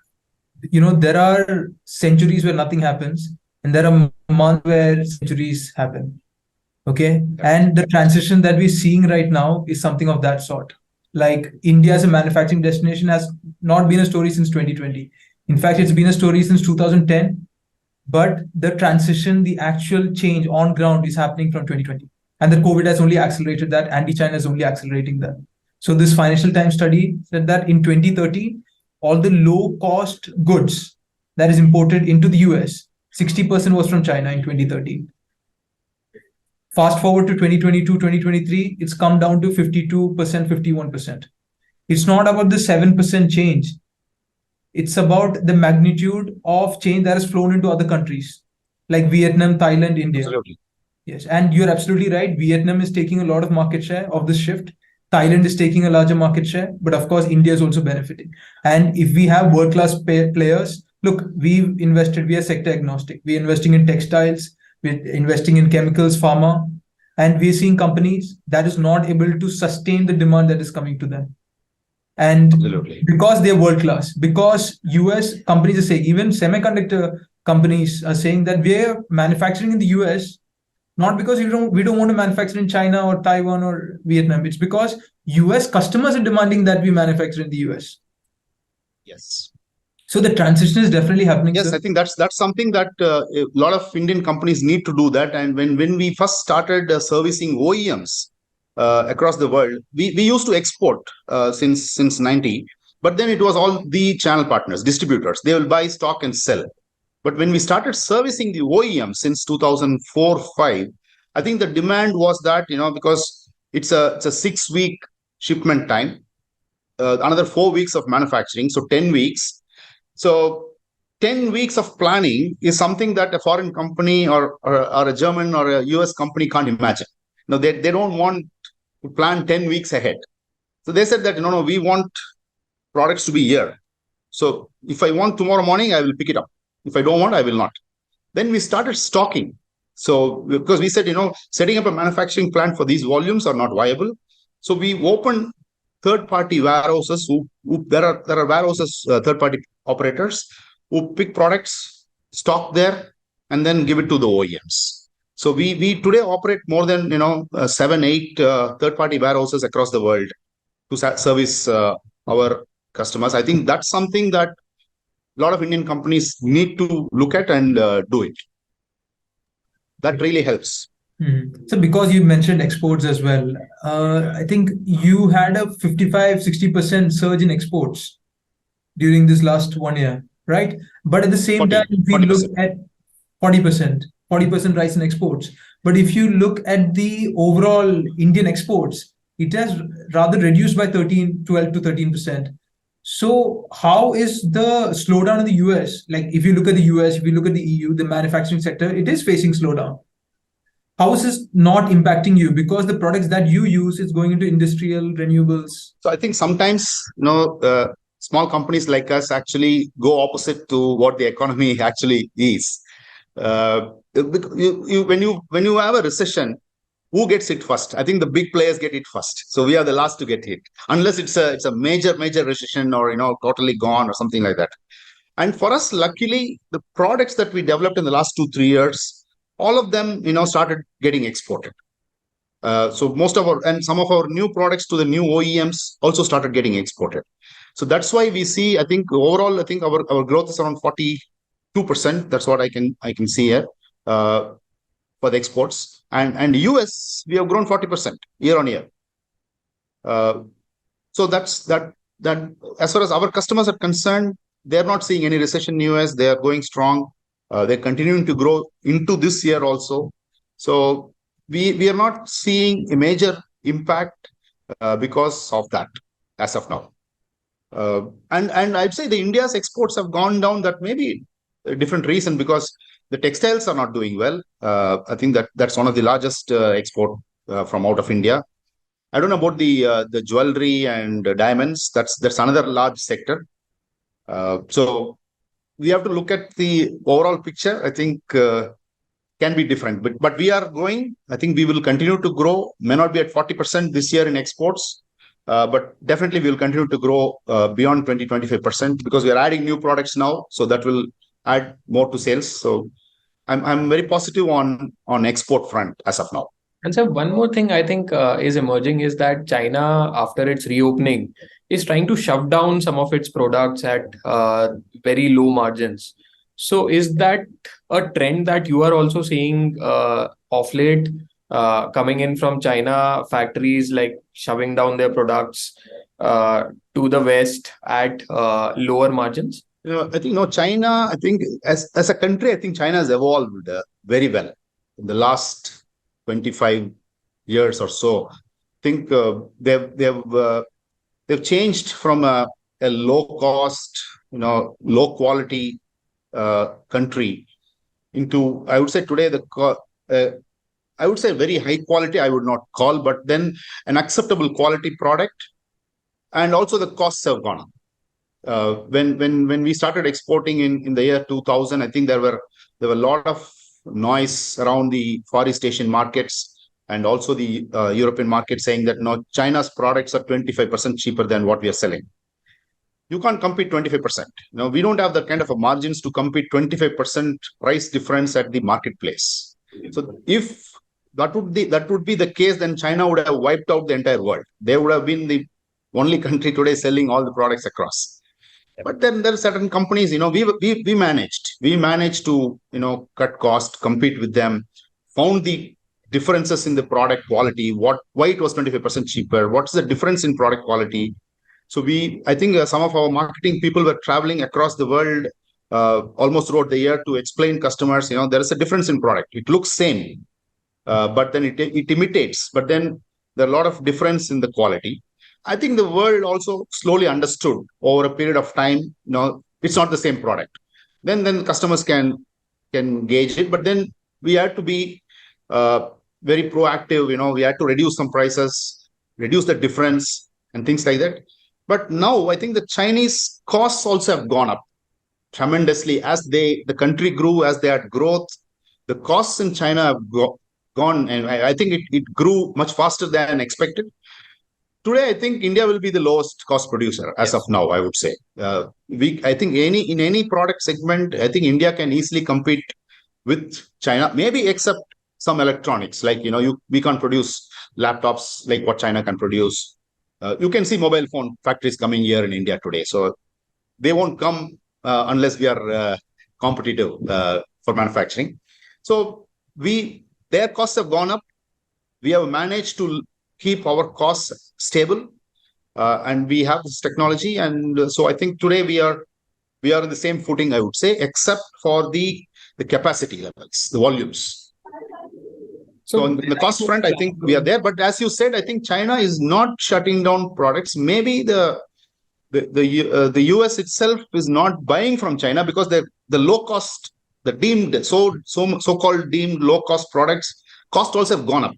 [SPEAKER 2] there are centuries where nothing happens, and there are months where centuries happen. Okay. And the transition that we're seeing right now is something of that sort. Like India as a manufacturing destination has not been a story since 2020. In fact, it's been a story since 2010. But the transition, the actual change on ground is happening from 2020. And the COVID has only accelerated that. Anti-China is only accelerating that. So this Financial Times study said that in 2030, all the low-cost goods that is imported into the US, 60% was from China in 2013. Fast forward to 2022, 2023, it's come down to 52%, 51%. It's not about the 7% change. It's about the magnitude of change that has flown into other countries like Vietnam, Thailand, India.
[SPEAKER 1] Absolutely.
[SPEAKER 2] Yes, and you're absolutely right. Vietnam is taking a lot of market share of this shift. Thailand is taking a larger market share, but of course, India is also benefiting. And if we have world-class players, look, we are sector agnostic. We're investing in textiles, we're investing in chemicals, pharma, and we're seeing companies that is not able to sustain the demand that is coming to them. And
[SPEAKER 1] Absolutely.
[SPEAKER 2] Because they're world-class, because US companies are saying, even semiconductor companies are saying that we're manufacturing in the US, not because we don't want to manufacture in China or Taiwan or Vietnam. It's because US customers are demanding that we manufacture in the US.
[SPEAKER 1] Yes.
[SPEAKER 2] So the transition is definitely happening.
[SPEAKER 1] Yes,
[SPEAKER 2] sir.
[SPEAKER 1] I think that's something that a lot of Indian companies need to do that. And when we first started servicing OEMs across the world, we used to export since 90, but then it was all the channel partners, distributors. They will buy stock and sell. But when we started servicing the OEM since 2004-5, I think the demand was that, because it's a 6-week shipment time, another 4 weeks of manufacturing, so 10 weeks. So 10 weeks of planning is something that a foreign company or a German or a US company can't imagine. They don't want to plan 10 weeks ahead. So they said that, no, we want products to be here. So if I want tomorrow morning, I will pick it up. If I don't want, I will not. Then we started stocking. So because we said, setting up a manufacturing plant for these volumes are not viable. So we opened third-party warehouses there are warehouses, third-party operators who pick products, stock there, and then give it to the OEMs. So we today operate more than 7-8 third-party warehouses across the world to service our customers. I think that's something that a lot of Indian companies need to look at and do it. That really helps.
[SPEAKER 2] Mm-hmm. So because you mentioned exports as well, I think you had a 55-60% surge in exports during this last 1 year, right? But at the same time, if we
[SPEAKER 1] 40%.
[SPEAKER 2] look at 40% rise in exports. But if you look at the overall Indian exports, it has rather reduced by 12 to 13%. So how is the slowdown in the US? Like if you look at the US, if you look at the EU, the manufacturing sector, it is facing slowdown. How is this not impacting you? Because the products that you use is going into industrial renewables.
[SPEAKER 1] So I think sometimes, small companies like us actually go opposite to what the economy actually is. When you have a recession, who gets it first? I think the big players get it first. So we are the last to get hit, unless it's a major recession or totally gone or something like that. And for us, luckily, the products that we developed in the last 2-3 years, all of them started getting exported. So most of our and some of our new products to the new OEMs also started getting exported. So that's why we see, I think overall, I think our growth is around 42%. That's what I can see here for the exports. And US, we have grown 40% year on year. So that's that. As far as our customers are concerned, they're not seeing any recession in US. They are going strong. They're continuing to grow into this year also. So we are not seeing a major impact because of that as of now. And I'd say the India's exports have gone down. That may be a different reason, because the textiles are not doing well. I think that's one of the largest export from out of India. I don't know about the jewelry and diamonds. That's another large sector. So we have to look at the overall picture. I think can be different, but we are growing. I think we will continue to grow. May not be at 40% this year in exports, but definitely we will continue to grow beyond 20-25%, because we are adding new products now. So that will add more to sales. So I'm very positive on export front as of now.
[SPEAKER 3] And so one more thing I think is emerging is that China, after its reopening, is trying to shove down some of its products at very low margins. So is that a trend that you are also seeing of late, coming in from China, factories like shoving down their products to the West at lower margins?
[SPEAKER 1] I think China. I think as a country, I think China has evolved very well in the last 25 years or so. I think they've changed from a low cost, low quality country into, I would say today, I would say very high quality, I would not call, but then an acceptable quality product. And also the costs have gone up. When we started exporting in the year 2000, I think there were a lot of noise around the Far East Asian markets and also the European market, saying that China's products are 25% cheaper than what we are selling. You can't compete 25%. We don't have the kind of a margins to compete 25% price difference at the marketplace. So if that would be the case, then China would have wiped out the entire world. They would have been the only country today selling all the products across. But then there are certain companies, we managed to, cut cost, compete with them, found the differences in the product quality, why it was 25% cheaper, what's the difference in product quality. So I think some of our marketing people were traveling across the world almost throughout the year to explain customers, there is a difference in product. It looks same, but then it imitates. But then there are a lot of difference in the quality. I think the world also slowly understood over a period of time, it's not the same product. Then customers can gauge it. But then we had to be very proactive. We had to reduce some prices, reduce the difference and things like that. But now I think the Chinese costs also have gone up tremendously as the country grew, as they had growth. The costs in China have gone, and I think it grew much faster than expected. Today, I think India will be the lowest cost producer as of now, I would say. I think in any product segment, I think India can easily compete with China, maybe except some electronics. Like, we can't produce laptops like what China can produce. You can see mobile phone factories coming here in India today. So they won't come unless we are competitive for manufacturing. So their costs have gone up. We have managed to keep our costs stable, and we have this technology. And so I think today we are in the same footing, I would say, except for the capacity levels, the volumes. So on the cost front, I think we are there. But as you said, I think China is not shutting down products. Maybe the US itself is not buying from China because the low cost, the deemed so-called deemed low cost products cost also have gone up.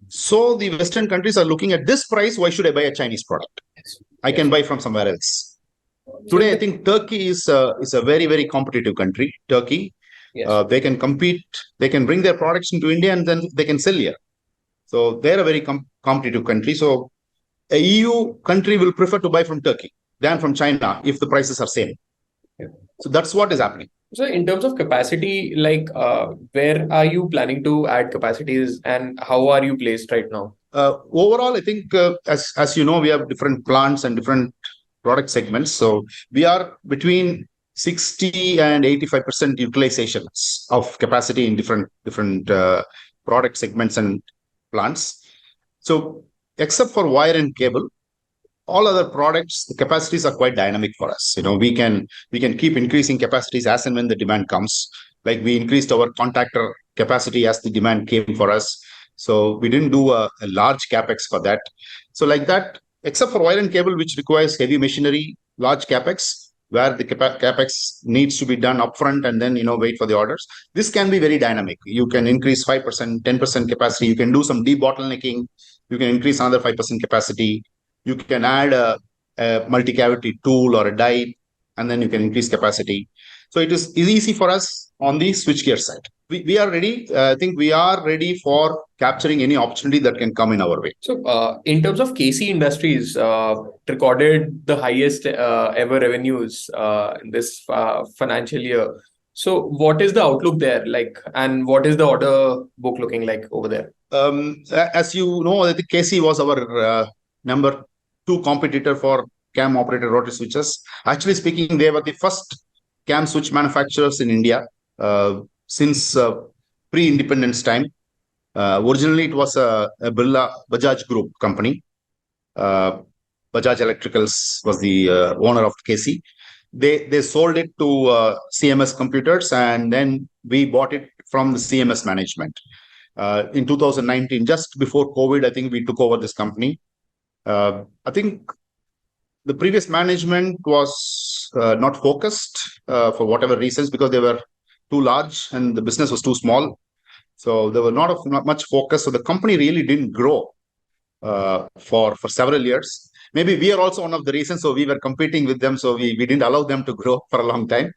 [SPEAKER 1] So the Western countries are looking at this price. Why should I buy a Chinese product? I can buy from somewhere else. Today, I think Turkey is a very, very competitive country. Turkey,
[SPEAKER 3] Yes.
[SPEAKER 1] they can compete, they can bring their products into India and then they can sell here. So they're a very competitive country. So a EU country will prefer to buy from Turkey than from China if the prices are same.
[SPEAKER 3] Yeah.
[SPEAKER 1] So that's what is happening.
[SPEAKER 3] So in terms of capacity, like where are you planning to add capacities and how are you placed right now?
[SPEAKER 1] Overall, I think as you know, we have different plants and different product segments. So we are between 60 and 85% utilizations of capacity in different product segments and plants. So except for wire and cable, all other products, the capacities are quite dynamic for us. We can keep increasing capacities as and when the demand comes. Like we increased our contactor capacity as the demand came for us. So we didn't do a large capex for that. So like that, except for wire and cable, which requires heavy machinery, large capex, where the capex needs to be done upfront and then wait for the orders. This can be very dynamic. You can increase 5%, 10% capacity. You can do some debottlenecking. You can increase another 5% capacity. You can add a multi-cavity tool or a die, and then you can increase capacity. So it is easy for us on the switchgear side. We are ready. I think we are ready for capturing any opportunity that can come in our way.
[SPEAKER 3] So in terms of KC Industries, recorded the highest ever revenues in this financial year. So what is the outlook there like, and what is the order book looking like over there?
[SPEAKER 1] As you know, I think KC was our number 2 competitor for CAM operated rotary switches. Actually speaking, they were the first CAM switch manufacturers in India since pre-independence time. Originally, it was a Birla Bajaj Group company. Bajaj Electricals was the owner of KC. They sold it to CMS Computers, and then we bought it from the CMS management. In 2019, just before COVID, I think we took over this company. I think the previous management was not focused for whatever reasons, because they were too large and the business was too small. So there were not much focus. So the company really didn't grow for several years. Maybe we are also one of the reasons. So we were competing with them. So we didn't allow them to grow for a long time.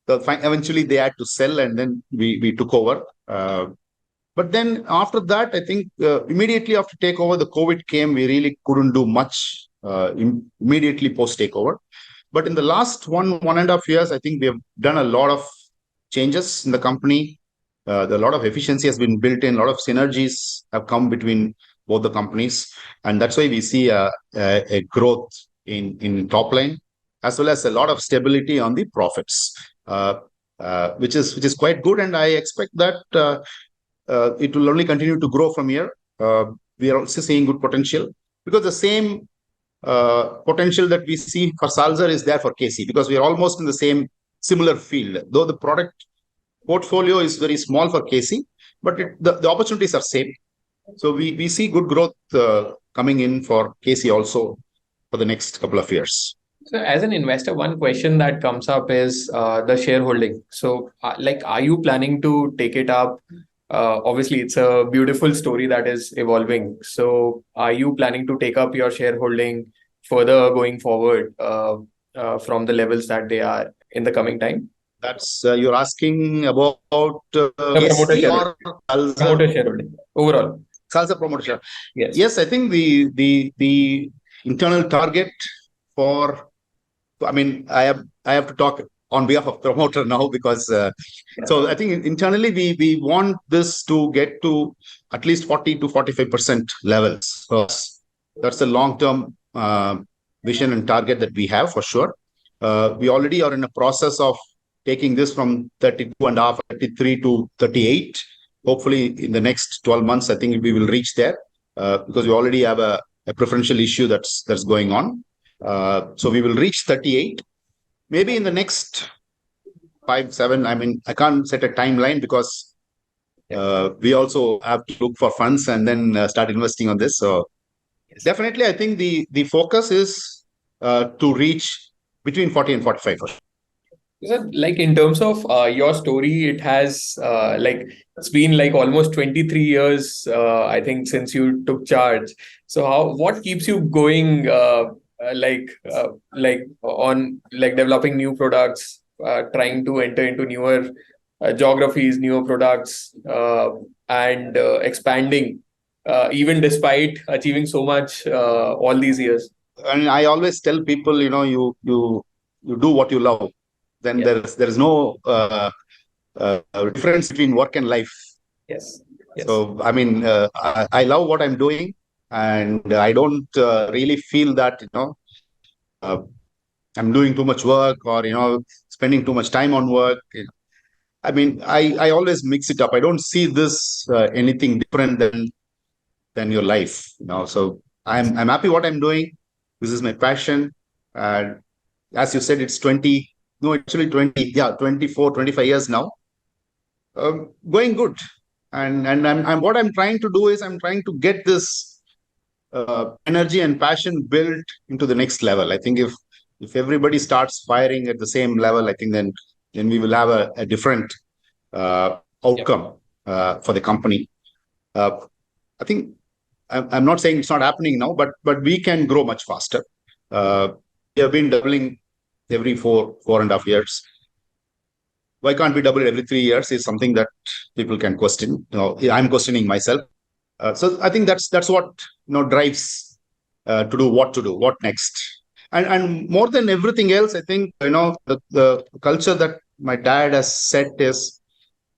[SPEAKER 1] So eventually they had to sell, and then we took over. But then after that, I think immediately after takeover, the COVID came. We really couldn't do much immediately post takeover. But in the last 1.5 years, I think we have done a lot of changes in the company. A lot of efficiency has been built in. A lot of synergies have come between both the companies, and that's why we see a growth in top line, as well as a lot of stability on the profits, which is quite good. And I expect that it will only continue to grow from here. We are also seeing good potential, because the same potential that we see for Salzer is there for KC, because we are almost in the same similar field. Though the product portfolio is very small for KC, but the opportunities are same. So we see good growth coming in for KC also for the next couple of years.
[SPEAKER 3] So as an investor, one question that comes up is the shareholding. So like, are you planning to take it up? Obviously, it's a beautiful story that is evolving. So are you planning to take up your shareholding further going forward from the levels that they are in the coming time?
[SPEAKER 1] That's you're asking about
[SPEAKER 3] the promoter shareholding. Promoter shareholding overall.
[SPEAKER 1] Salzer promoter share.
[SPEAKER 3] Yes.
[SPEAKER 1] Yes, I think the internal target for, I mean, I have to talk on behalf of promoter now, because so I think internally we want this to get to at least 40 to 45% levels. So that's the long-term vision and target that we have for sure. We already are in a process of taking this from 32.5, 33 to 38. Hopefully in the next 12 months, I think we will reach there, because we already have a preferential issue that's going on. So we will reach 38. Maybe in the next 5, 7, I mean, I can't set a timeline, because we also have to look for funds and then start investing on this. So definitely, I think the focus is to reach between 40 and 45%.
[SPEAKER 3] Like, in terms of your story, it has like, it's been like almost 23 years, I think, since you took charge. So what keeps you going like on like developing new products, trying to enter into newer geographies, newer products, and expanding, even despite achieving so much all these years.
[SPEAKER 1] And I always tell people, you do what you love. Then
[SPEAKER 3] Yeah.
[SPEAKER 1] there's no difference between work and life.
[SPEAKER 3] Yes. Yes.
[SPEAKER 1] So I mean, I love what I'm doing, and I don't really feel that uh, I'm doing too much work, or spending too much time on work. I mean, I always mix it up. I don't see this anything different than your life. So I'm happy what I'm doing. This is my passion. And as you said, it's 20. No, actually 20. Yeah, 24, 25 years now. Going good. And I'm what I'm trying to do is I'm trying to get this energy and passion built into the next level. I think if everybody starts firing at the same level, I think then we will have a different outcome for the company. I think I'm not saying it's not happening now, but we can grow much faster. We have been doubling every 4.5 years. Why can't we double it every 3 years? Is something that people can question. I'm questioning myself. So I think that's what drives to do what next. And more than everything else, I think the culture that my dad has set is,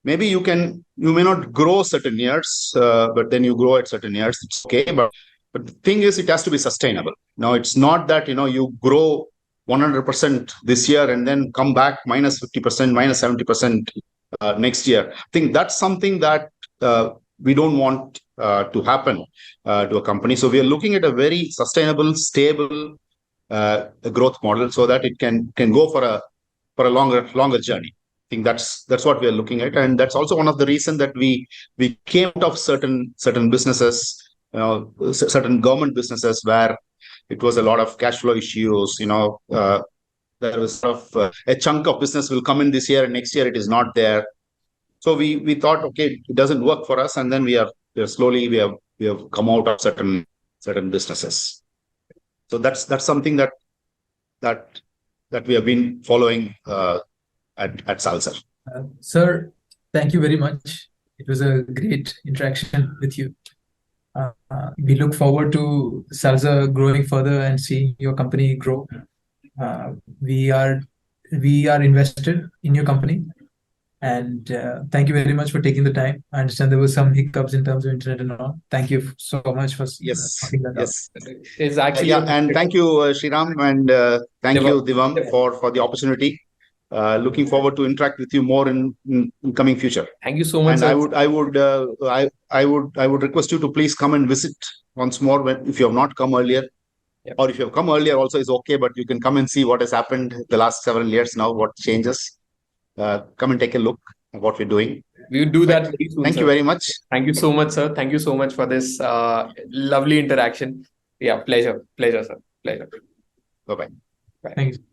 [SPEAKER 1] maybe you may not grow certain years, but then you grow at certain years. It's okay, but the thing is, it has to be sustainable. Now, it's not that you grow 100% this year and then come back minus 50%, minus 70% next year. I think that's something that we don't want to happen to a company. So we are looking at a very sustainable, stable growth model, so that it can go for a longer journey. I think that's what we are looking at, and that's also one of the reasons that we came out of certain businesses, certain government businesses, where it was a lot of cash flow issues. There was sort of a chunk of business will come in this year, and next year it is not there. So we thought, okay, it doesn't work for us, and then we have come out of certain businesses. So that's something that we have been following at Salzer.
[SPEAKER 2] Sir, thank you very much. It was a great interaction with you. We look forward to Salzer growing further and seeing your company grow. We are invested in your company, and thank you very much for taking the time. I understand there were some hiccups in terms of internet and all. Thank you so much for sorting that out.
[SPEAKER 3] It's actually
[SPEAKER 1] and thank you, Sriram, and thank you, Divam, for the opportunity. Looking forward to interact with you more in coming future.
[SPEAKER 3] Thank you so much.
[SPEAKER 1] And I would request you to please come and visit once more if you have not come earlier. Yep. Or if you have come earlier also is okay, but you can come and see what has happened the last several years now, what changes. Come and take a look at what we're doing.
[SPEAKER 3] We will do that very soon.
[SPEAKER 1] Thank you very much.
[SPEAKER 3] Thank you so much, sir. Thank you so much for this lovely interaction. Yeah, pleasure, sir. Pleasure.
[SPEAKER 1] Bye-bye.
[SPEAKER 2] Thank you.